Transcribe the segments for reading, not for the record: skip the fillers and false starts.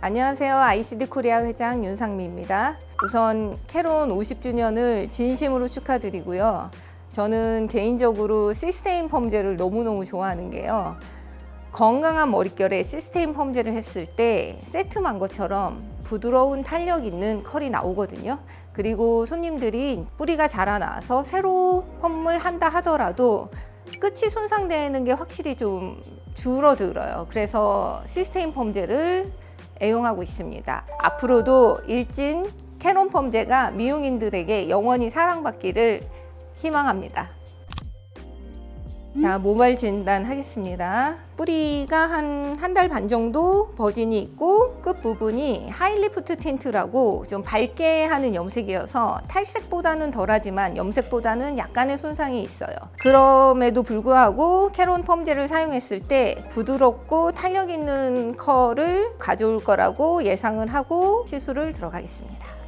안녕하세요. ICD 코리아 회장 윤상미입니다. 우선 캐론 50주년을 진심으로 축하드리고요. 저는 개인적으로 시스테인 펌제를 너무너무 좋아하는 게요. 건강한 머릿결에 시스테인 펌제를 했을 때 세트만 것처럼 부드러운 탄력 있는 컬이 나오거든요. 그리고 손님들이 뿌리가 자라나서 새로 펌을 한다 하더라도 끝이 손상되는 게 확실히 좀 줄어들어요. 그래서 시스테인 펌제를 애용하고 있습니다. 앞으로도 일진 캐론 펌제가 미용인들에게 영원히 사랑받기를 희망합니다. 자, 모발 진단 하겠습니다. 뿌리가 한 달 반 정도 버진이 있고 끝부분이 하이리프트 틴트라고 좀 밝게 하는 염색이어서 탈색보다는 덜하지만 염색보다는 약간의 손상이 있어요. 그럼에도 불구하고 캐론 펌제를 사용했을 때 부드럽고 탄력 있는 컬을 가져올 거라고 예상을 하고 시술을 들어가겠습니다.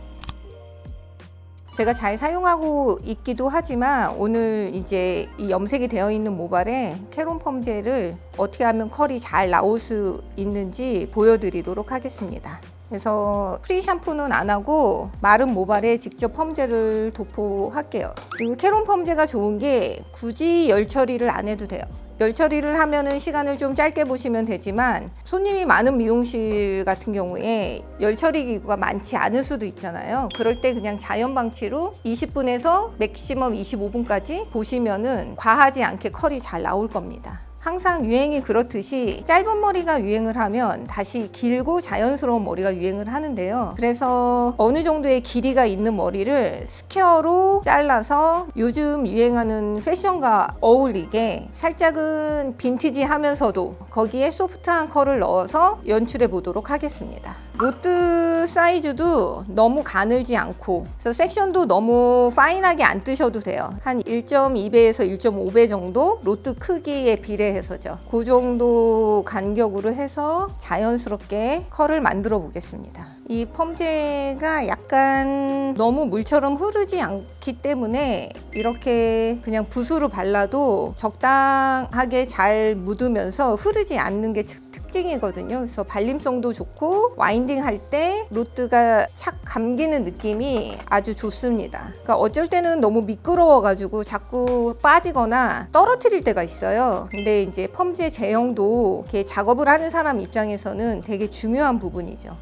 제가 잘 사용하고 있기도 하지만 오늘 이제 이 염색이 되어 있는 모발에 캐론 펌제를 어떻게 하면 컬이 잘 나올 수 있는지 보여드리도록 하겠습니다. 그래서 프리 샴푸는 안 하고 마른 모발에 직접 펌제를 도포할게요. 그리고 캐론 펌제가 좋은 게 굳이 열 처리를 안 해도 돼요. 열 처리를 하면은 시간을 좀 짧게 보시면 되지만 손님이 많은 미용실 같은 경우에 열 처리 기구가 많지 않을 수도 있잖아요. 그럴 때 그냥 자연 방치로 20분에서 맥시멈 25분까지 보시면은 과하지 않게 컬이 잘 나올 겁니다. 항상 유행이 그렇듯이 짧은 머리가 유행을 하면 다시 길고 자연스러운 머리가 유행을 하는데요. 그래서 어느 정도의 길이가 있는 머리를 스퀘어로 잘라서 요즘 유행하는 패션과 어울리게 살짝은 빈티지하면서도 거기에 소프트한 컬을 넣어서 연출해 보도록 하겠습니다. 로트 사이즈도 너무 가늘지 않고 그래서 섹션도 너무 파인하게 안 뜨셔도 돼요. 한 1.2배에서 1.5배 정도 로트 크기에 비례해서죠. 그 정도 간격으로 해서 자연스럽게 컬을 만들어 보겠습니다. 이 펌제가 약간 너무 물처럼 흐르지 않기 때문에 이렇게 그냥 붓으로 발라도 적당하게 잘 묻으면서 흐르지 않는 게 특징이거든요. 그래서 발림성도 좋고 와인딩 할 때 로트가 착 감기는 느낌이 아주 좋습니다. 그러니까 어쩔 때는 너무 미끄러워 가지고 자꾸 빠지거나 떨어뜨릴 때가 있어요. 근데 이제 펌제 제형도 이렇게 작업을 하는 사람 입장에서는 되게 중요한 부분이죠.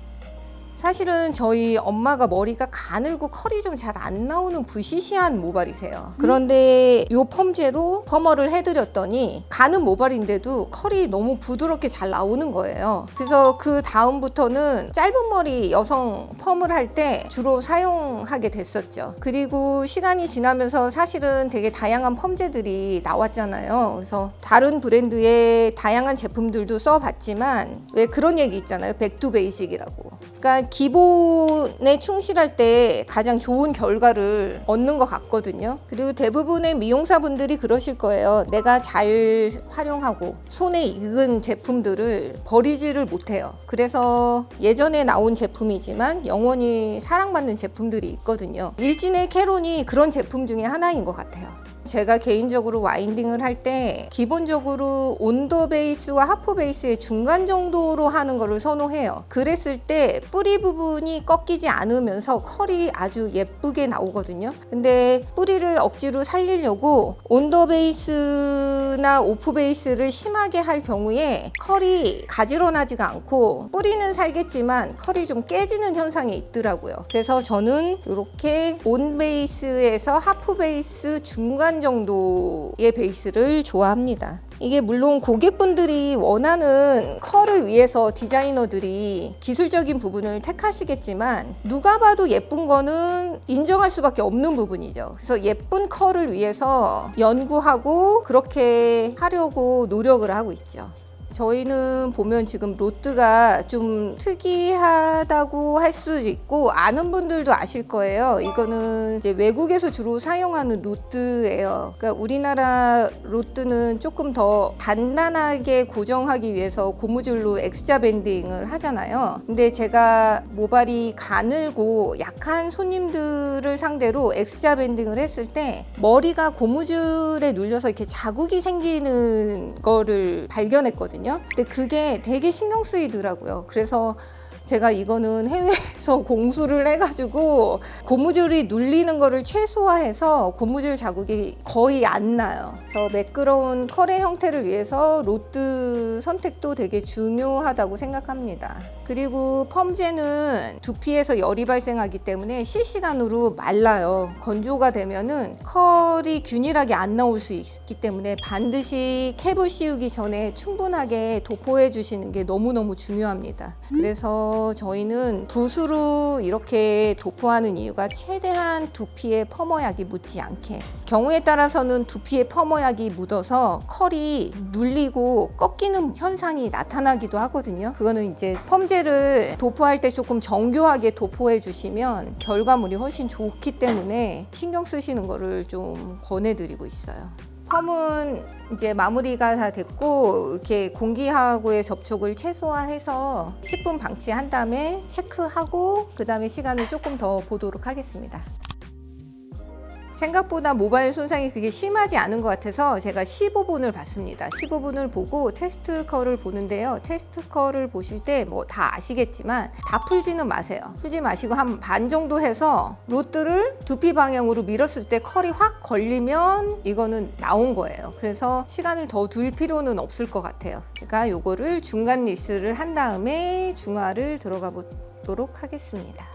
사실은 저희 엄마가 머리가 가늘고 컬이 좀 잘 안 나오는 부시시한 모발이세요. 그런데 이 펌제로 펌을 해드렸더니 가는 모발인데도 컬이 너무 부드럽게 잘 나오는 거예요. 그래서 그 다음부터는 짧은 머리 여성 펌을 할 때 주로 사용하게 됐었죠. 그리고 시간이 지나면서 사실은 되게 다양한 펌제들이 나왔잖아요. 그래서 다른 브랜드의 다양한 제품들도 써봤지만 왜 그런 얘기 있잖아요. 백투 베이식이라고. 그러니까 기본에 충실할 때 가장 좋은 결과를 얻는 것 같거든요. 그리고 대부분의 미용사분들이 그러실 거예요. 내가 잘 활용하고 손에 익은 제품들을 버리지를 못해요. 그래서 예전에 나온 제품이지만 영원히 사랑받는 제품들이 있거든요. 일진의 캐론이 그런 제품 중에 하나인 것 같아요. 제가 개인적으로 와인딩을 할 때 기본적으로 온도 베이스와 하프 베이스의 중간 정도로 하는 거를 선호해요. 그랬을 때 뿌리 부분이 꺾이지 않으면서 컬이 아주 예쁘게 나오거든요. 근데 뿌리를 억지로 살리려고 온도 베이스나 오프 베이스를 심하게 할 경우에 컬이 가지런하지가 않고 뿌리는 살겠지만 컬이 좀 깨지는 현상이 있더라고요. 그래서 저는 이렇게 온 베이스에서 하프 베이스 중간 정도의 베이스를 좋아합니다. 이게 물론 고객분들이 원하는 컬을 위해서 디자이너들이 기술적인 부분을 택하시겠지만 누가 봐도 예쁜 거는 인정할 수밖에 없는 부분이죠. 그래서 예쁜 컬을 위해서 연구하고 그렇게 하려고 노력을 하고 있죠. 저희는 보면 지금 로트가 좀 특이하다고 할 수도 있고 아는 분들도 아실 거예요. 이거는 이제 외국에서 주로 사용하는 로트예요. 그러니까 우리나라 로트는 조금 더 단단하게 고정하기 위해서 고무줄로 X자 밴딩을 하잖아요. 근데 제가 모발이 가늘고 약한 손님들을 상대로 X자 밴딩을 했을 때 머리가 고무줄에 눌려서 이렇게 자국이 생기는 거를 발견했거든요. 근데 그게 되게 신경 쓰이더라고요. 그래서 제가 이거는 해외에서 공수를 해가지고 고무줄이 눌리는 거를 최소화해서 고무줄 자국이 거의 안 나요. 그래서 매끄러운 컬의 형태를 위해서 로드 선택도 되게 중요하다고 생각합니다. 그리고 펌제는 두피에서 열이 발생하기 때문에 실시간으로 말라요. 건조가 되면은 컬이 균일하게 안 나올 수 있기 때문에 반드시 캡을 씌우기 전에 충분하게 도포해 주시는 게 너무너무 중요합니다. 그래서 저희는 붓으로 이렇게 도포하는 이유가 최대한 두피에 펌어약이 묻지 않게, 경우에 따라서는 두피에 펌어약이 묻어서 컬이 눌리고 꺾이는 현상이 나타나기도 하거든요. 그거는 이제 펌제를 도포할 때 조금 정교하게 도포해 주시면 결과물이 훨씬 좋기 때문에 신경 쓰시는 거를 좀 권해드리고 있어요. 펌은 이제 마무리가 다 됐고 이렇게 공기하고의 접촉을 최소화해서 10분 방치한 다음에 체크하고 그 다음에 시간을 조금 더 보도록 하겠습니다. 생각보다 모발 손상이 그게 심하지 않은 것 같아서 제가 15분을 봤습니다. 15분을 보고 테스트 컬을 보는데요. 테스트 컬을 보실 때 뭐 다 아시겠지만 다 풀지는 마세요. 풀지 마시고 한 반 정도 해서 로드를 두피 방향으로 밀었을 때 컬이 확 걸리면 이거는 나온 거예요. 그래서 시간을 더 둘 필요는 없을 것 같아요. 제가 요거를 중간 리스를 한 다음에 중화를 들어가 보도록 하겠습니다.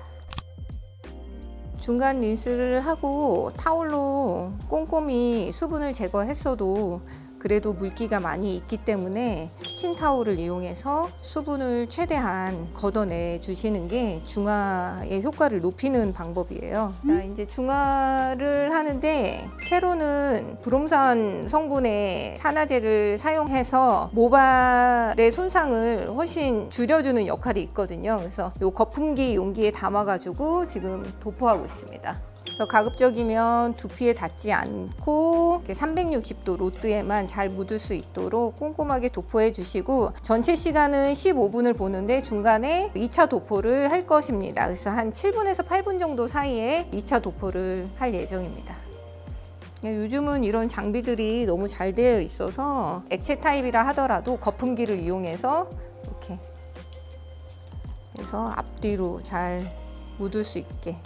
중간 린스를 하고 타올로 꼼꼼히 수분을 제거했어도 그래도 물기가 많이 있기 때문에 키친타올을 이용해서 수분을 최대한 걷어내 주시는 게 중화의 효과를 높이는 방법이에요. 자, 이제 중화를 하는데 캐론은 브롬산 성분의 산화제를 사용해서 모발의 손상을 훨씬 줄여주는 역할이 있거든요. 그래서 이 거품기 용기에 담아가지고 지금 도포하고 있습니다. 그래서 가급적이면 두피에 닿지 않고 360도 로드에만 잘 묻을 수 있도록 꼼꼼하게 도포해 주시고 전체 시간은 15분을 보는데 중간에 2차 도포를 할 것입니다. 그래서 한 7분에서 8분 정도 사이에 2차 도포를 할 예정입니다. 요즘은 이런 장비들이 너무 잘 되어 있어서 액체 타입이라 하더라도 거품기를 이용해서 이렇게 해서 앞뒤로 잘 묻을 수 있게,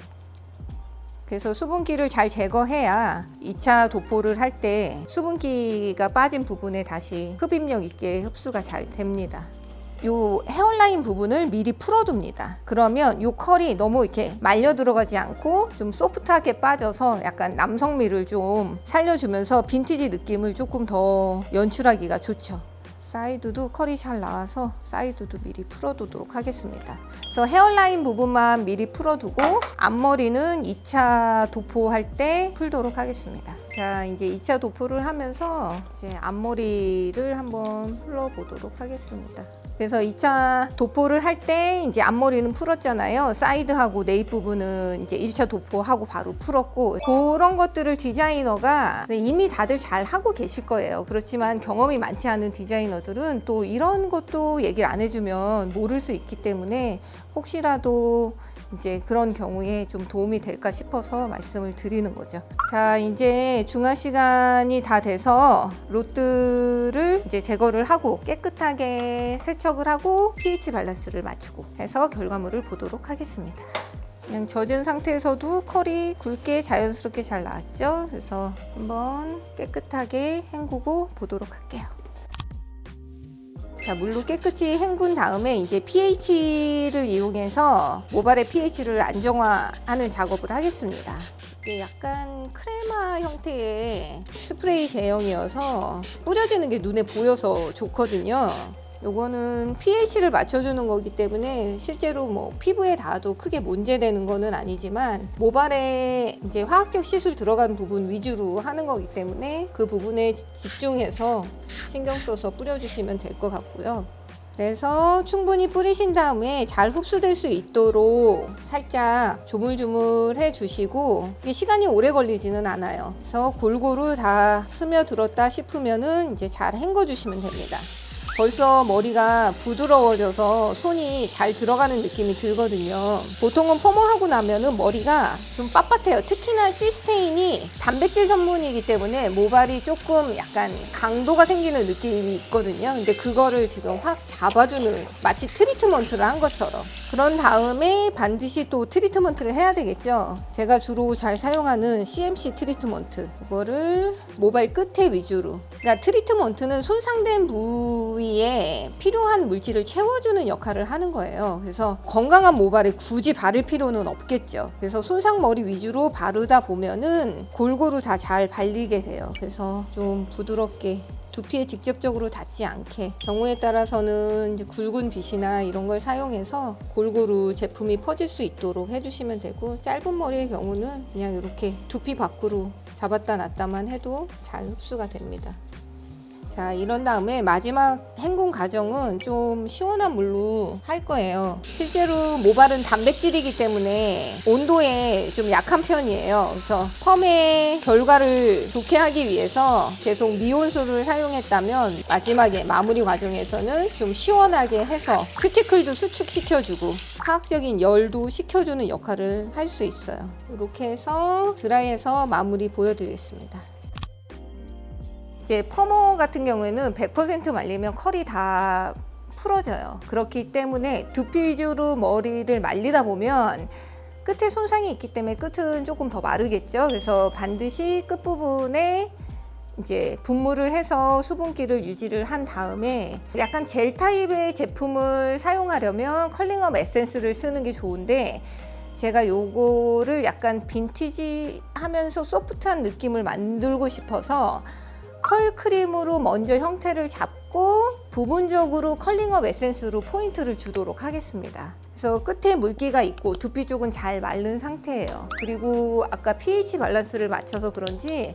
그래서 수분기를 잘 제거해야 2차 도포를 할 때 수분기가 빠진 부분에 다시 흡입력 있게 흡수가 잘 됩니다. 요 헤어라인 부분을 미리 풀어둡니다. 그러면 요 컬이 너무 이렇게 말려 들어가지 않고 좀 소프트하게 빠져서 약간 남성미를 좀 살려주면서 빈티지 느낌을 조금 더 연출하기가 좋죠. 사이드도 컬이 잘 나와서 사이드도 미리 풀어두도록 하겠습니다. 그래서 헤어라인 부분만 미리 풀어두고 앞머리는 2차 도포할 때 풀도록 하겠습니다. 자, 이제 2차 도포를 하면서 이제 앞머리를 한번 풀어보도록 하겠습니다. 그래서 2차 도포를 할 때 이제 앞머리는 풀었잖아요. 사이드하고 네잎 부분은 이제 1차 도포하고 바로 풀었고, 그런 것들을 디자이너가 이미 다들 잘 하고 계실 거예요. 그렇지만 경험이 많지 않은 디자이너들은 또 이런 것도 얘기를 안 해주면 모를 수 있기 때문에 혹시라도 이제 그런 경우에 좀 도움이 될까 싶어서 말씀을 드리는 거죠. 자, 이제 중화 시간이 다 돼서 로드를 이제 제거를 하고 깨끗하게 세척을 하고 pH 밸런스를 맞추고 해서 결과물을 보도록 하겠습니다. 그냥 젖은 상태에서도 컬이 굵게 자연스럽게 잘 나왔죠. 그래서 한번 깨끗하게 헹구고 보도록 할게요. 자, 물로 깨끗이 헹군 다음에 이제 pH를 이용해서 모발의 pH를 안정화하는 작업을 하겠습니다. 이게 약간 크레마 형태의 스프레이 제형이어서 뿌려지는 게 눈에 보여서 좋거든요. 요거는 pH를 맞춰주는 거기 때문에 실제로 뭐 피부에 닿아도 크게 문제되는 거는 아니지만 모발에 이제 화학적 시술 들어간 부분 위주로 하는 거기 때문에 그 부분에 집중해서 신경 써서 뿌려주시면 될 것 같고요. 그래서 충분히 뿌리신 다음에 잘 흡수될 수 있도록 살짝 조물조물 해주시고, 이게 시간이 오래 걸리지는 않아요. 그래서 골고루 다 스며들었다 싶으면은 이제 잘 헹궈 주시면 됩니다. 벌써 머리가 부드러워져서 손이 잘 들어가는 느낌이 들거든요. 보통은 펌어하고 나면은 머리가 좀 빳빳해요. 특히나 시스테인이 단백질 성분이기 때문에 모발이 조금 약간 강도가 생기는 느낌이 있거든요. 근데 그거를 지금 확 잡아주는, 마치 트리트먼트를 한 것처럼. 그런 다음에 반드시 또 트리트먼트를 해야 되겠죠. 제가 주로 잘 사용하는 CMC 트리트먼트, 이거를 모발 끝에 위주로. 그러니까 트리트먼트는 손상된 부위에 필요한 물질을 채워주는 역할을 하는 거예요. 그래서 건강한 모발에 굳이 바를 필요는 없겠죠. 그래서 손상 머리 위주로 바르다 보면은 골고루 다 잘 발리게 돼요. 그래서 좀 부드럽게, 두피에 직접적으로 닿지 않게, 경우에 따라서는 이제 굵은 빗이나 이런 걸 사용해서 골고루 제품이 퍼질 수 있도록 해주시면 되고, 짧은 머리의 경우는 그냥 이렇게 두피 밖으로 잡았다 놨다만 해도 잘 흡수가 됩니다. 자, 이런 다음에 마지막 헹군 과정은 좀 시원한 물로 할 거예요. 실제로 모발은 단백질이기 때문에 온도에 좀 약한 편이에요. 그래서 펌의 결과를 좋게 하기 위해서 계속 미온수를 사용했다면 마지막에 마무리 과정에서는 좀 시원하게 해서 큐티클도 수축시켜주고 화학적인 열도 식혀주는 역할을 할 수 있어요. 이렇게 해서 드라이해서 마무리 보여드리겠습니다. 이제 펌어 같은 경우에는 100% 말리면 컬이 다 풀어져요. 그렇기 때문에 두피 위주로 머리를 말리다 보면 끝에 손상이 있기 때문에 끝은 조금 더 마르겠죠. 그래서 반드시 끝부분에 이제 분무를 해서 수분기를 유지를 한 다음에, 약간 젤 타입의 제품을 사용하려면 컬링업 에센스를 쓰는 게 좋은데, 제가 요거를 약간 빈티지 하면서 소프트한 느낌을 만들고 싶어서 컬 크림으로 먼저 형태를 잡고 부분적으로 컬링업 에센스로 포인트를 주도록 하겠습니다. 그래서 끝에 물기가 있고 두피 쪽은 잘 마른 상태예요. 그리고 아까 pH 밸런스를 맞춰서 그런지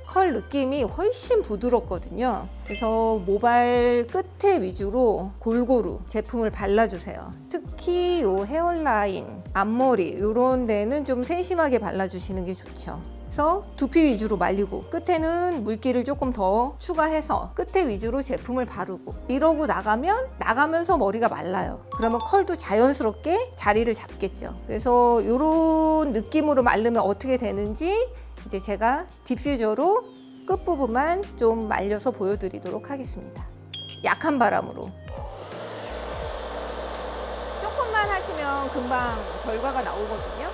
컬 느낌이 훨씬 부드럽거든요. 그래서 모발 끝에 위주로 골고루 제품을 발라주세요. 특히 요 헤어라인, 앞머리 이런 데는 좀 세심하게 발라주시는 게 좋죠. 그래서 두피 위주로 말리고 끝에는 물기를 조금 더 추가해서 끝에 위주로 제품을 바르고, 이러고 나가면서 머리가 말라요. 그러면 컬도 자연스럽게 자리를 잡겠죠. 그래서 이런 느낌으로 마르면 어떻게 되는지 이제 제가 디퓨저로 끝부분만 좀 말려서 보여드리도록 하겠습니다. 약한 바람으로 조금만 하시면 금방 결과가 나오거든요.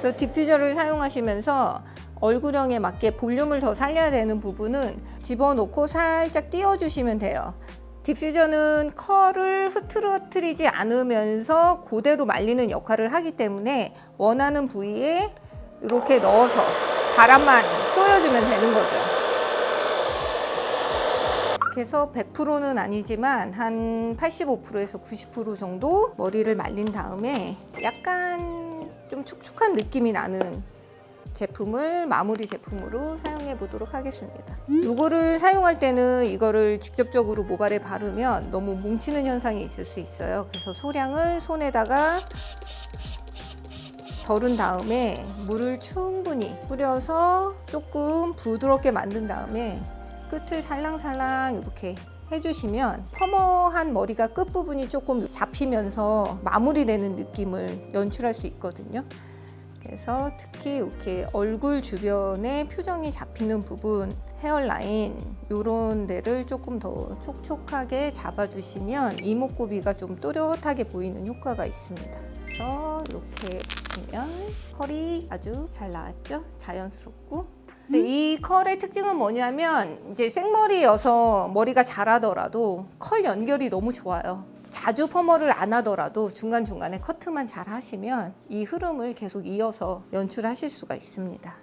그래서 디퓨저를 사용하시면서 얼굴형에 맞게 볼륨을 더 살려야 되는 부분은 집어넣고 살짝 띄워주시면 돼요. 디퓨저는 컬을 흐트러뜨리지 않으면서 그대로 말리는 역할을 하기 때문에 원하는 부위에 이렇게 넣어서 바람만 쏘여주면 되는 거죠. 그래서 100%는 아니지만 한 85%에서 90% 정도 머리를 말린 다음에 약간 좀 촉촉한 느낌이 나는 제품을 마무리 제품으로 사용해 보도록 하겠습니다. 이거를 사용할 때는 이거를 직접적으로 모발에 바르면 너무 뭉치는 현상이 있을 수 있어요. 그래서 소량을 손에다가 덜은 다음에 물을 충분히 뿌려서 조금 부드럽게 만든 다음에 끝을 살랑살랑 이렇게 해주시면 펌어한 머리가 끝부분이 조금 잡히면서 마무리되는 느낌을 연출할 수 있거든요. 그래서 특히 이렇게 얼굴 주변에 표정이 잡히는 부분, 헤어라인 이런 데를 조금 더 촉촉하게 잡아주시면 이목구비가 좀 또렷하게 보이는 효과가 있습니다. 그래서 이렇게 보시면 컬이 아주 잘 나왔죠? 자연스럽고. 근데 이 컬의 특징은 뭐냐면 이제 생머리여서 머리가 자라더라도 컬 연결이 너무 좋아요. 자주 펌어를 안 하더라도 중간중간에 커트만 잘 하시면 이 흐름을 계속 이어서 연출하실 수가 있습니다.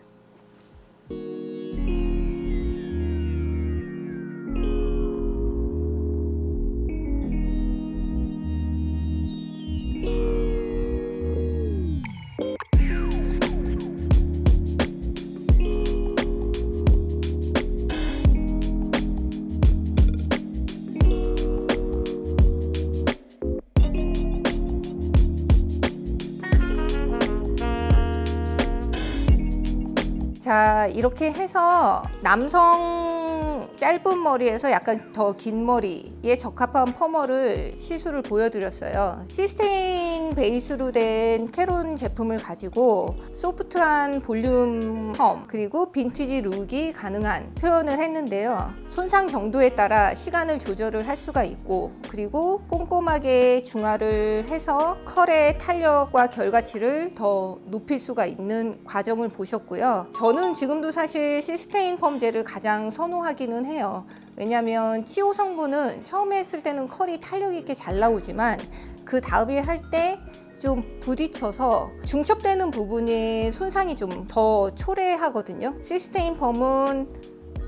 자, 이렇게 해서 남성 짧은 머리에서 약간 더 긴 머리에 적합한 펌어를 시술을 보여드렸어요. 시스테인 베이스로 된 캐론 제품을 가지고 소프트한 볼륨 펌 그리고 빈티지 룩이 가능한 표현을 했는데요. 손상 정도에 따라 시간을 조절을 할 수가 있고, 그리고 꼼꼼하게 중화를 해서 컬의 탄력과 결과치를 더 높일 수가 있는 과정을 보셨고요. 저는 지금도 사실 시스테인 펌젤을 가장 선호하기는 해요. 왜냐하면 치오 성분은 처음에 했을 때는 컬이 탄력 있게 잘 나오지만 그 다음에 할 때 좀 부딪혀서 중첩되는 부분이 손상이 좀 더 초래하거든요. 시스테인 펌은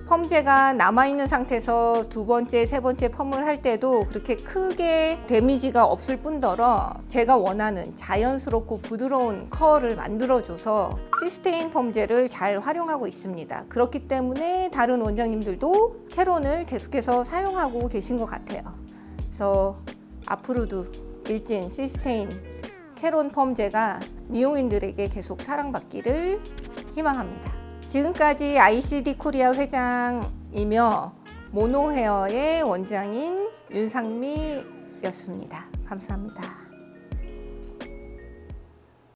펌제가 남아있는 상태에서 두 번째, 세 번째 펌을 할 때도 그렇게 크게 데미지가 없을 뿐더러 제가 원하는 자연스럽고 부드러운 컬을 만들어줘서 시스테인 펌제를 잘 활용하고 있습니다. 그렇기 때문에 다른 원장님들도 캐론을 계속해서 사용하고 계신 것 같아요. 그래서 앞으로도 일진 시스테인 캐론 펌제가 미용인들에게 계속 사랑받기를 희망합니다. 지금까지 ICD 코리아 회장이며 모노헤어의 원장인 윤상미였습니다. 감사합니다.